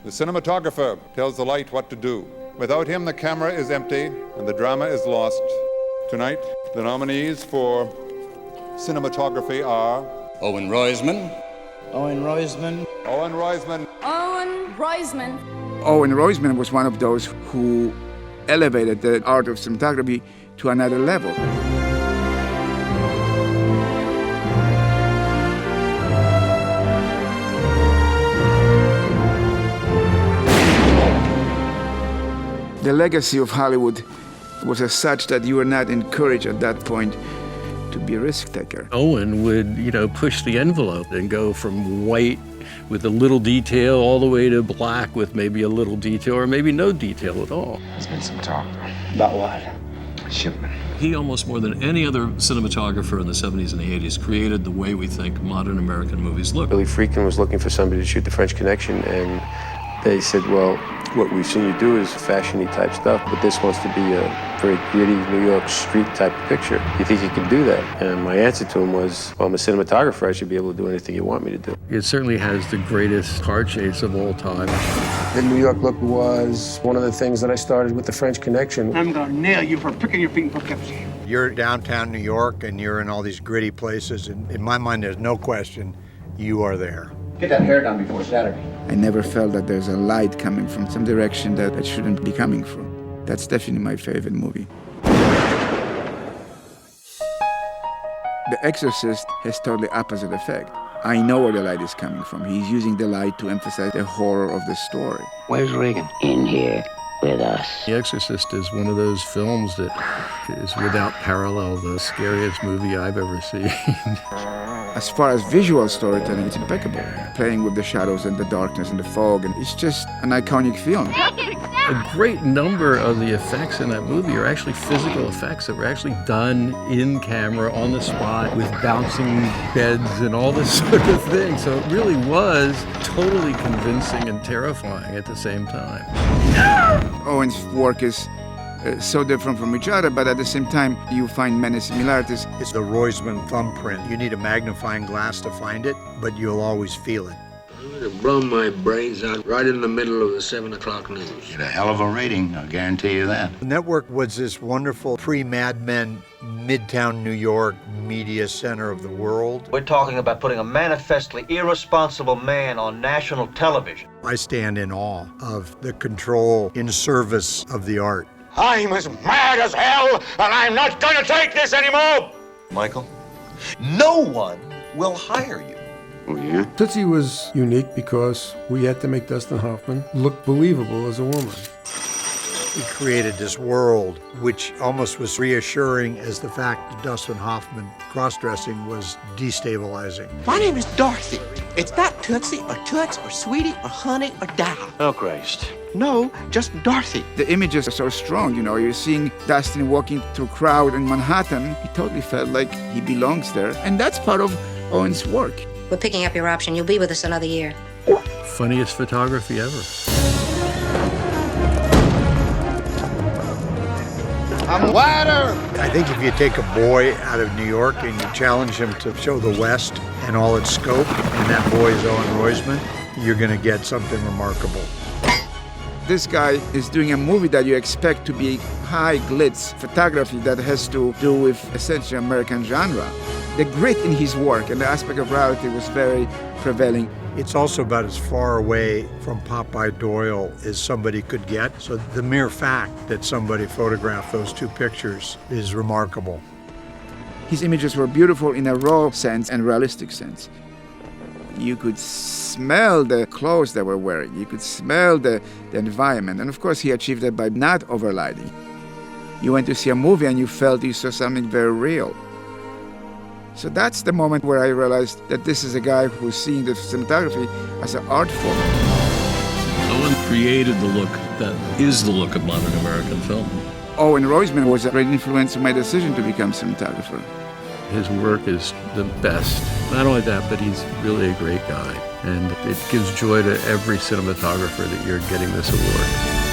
The cinematographer tells the light what to do. Without him, the camera is empty and the drama is lost. Tonight, the nominees for cinematography are Owen Roizman. Owen Roizman. Owen Roizman. Owen Roizman. Owen Roizman was one of those who elevated the art of cinematography to another level. The legacy of Hollywood was as such that you were not encouraged at that point to be a risk taker. Owen would, push the envelope and go from white with a little detail all the way to black with maybe a little detail or maybe no detail at all. There's been some talk. About what? Shipment. He, almost more than any other cinematographer in the 70s and the 80s, created the way we think modern American movies look. Billy Friedkin was looking for somebody to shoot The French Connection, and they said, well, what we've seen you do is fashion-y type stuff, but this wants to be a very gritty New York street type of picture. You think you can do that? And my answer to him was, well, I'm a cinematographer. I should be able to do anything you want me to do. It certainly has the greatest car chase of all time. The New York look was one of the things that I started with The French Connection. I'm gonna nail you for picking your feet for Pepsi. You're downtown New York and you're in all these gritty places, and in my mind, there's no question you are there. Get that hair done before Saturday. I never felt that there's a light coming from some direction that it shouldn't be coming from. That's definitely my favorite movie. The Exorcist has totally opposite effect. I know where the light is coming from. He's using the light to emphasize the horror of the story. Where's Reagan? In here with us. The Exorcist is one of those films that is without parallel the scariest movie I've ever seen. As far as visual storytelling, it's impeccable. Playing with the shadows and the darkness and the fog, and it's just an iconic film. A great number of the effects in that movie are actually physical effects that were actually done in camera, on the spot, with bouncing beds and all this sort of thing. So it really was totally convincing and terrifying at the same time. Owen's work is so different from each other, but at the same time, you find many similarities. It's the Roizman thumbprint. You need a magnifying glass to find it, but you'll always feel it. I'm gonna blow my brains out right in the middle of the 7 o'clock news. Get a hell of a rating, I'll guarantee you that. The network was this wonderful pre-Mad Men, Midtown New York media center of the world. We're talking about putting a manifestly irresponsible man on national television. I stand in awe of the control in service of the art. I'm as mad as hell, and I'm not gonna take this anymore! Michael, no one will hire you. Oh, yeah? Tootsie was unique because we had to make Dustin Hoffman look believable as a woman. He created this world which almost was reassuring as the fact that Dustin Hoffman cross-dressing was destabilizing. My name is Dorothy. It's not Tootsie or Toots or Sweetie or Honey or Doll. Oh, Christ. No, just Dorothy. The images are so strong, you're seeing Dustin walking through a crowd in Manhattan. He totally felt like he belongs there. And that's part of Owen's work. We're picking up your option. You'll be with us another year. Funniest photography ever. I'm wider! I think if you take a boy out of New York and you challenge him to show the West and all its scope, and that boy is Owen Roizman, you're gonna get something remarkable. This guy is doing a movie that you expect to be high glitz photography that has to do with essentially American genre. The grit in his work and the aspect of reality was very prevailing. It's also about as far away from Popeye Doyle as somebody could get. So the mere fact that somebody photographed those two pictures is remarkable. His images were beautiful in a raw sense and realistic sense. You could smell the clothes they were wearing. You could smell the environment. And of course, he achieved that by not overlighting. You went to see a movie and you felt you saw something very real. So that's the moment where I realized that this is a guy who's seeing the cinematography as an art form. Owen created the look that is the look of modern American film. Owen Roizman was a great influence on my decision to become cinematographer. His work is the best. Not only that, but he's really a great guy. And it gives joy to every cinematographer that you're getting this award.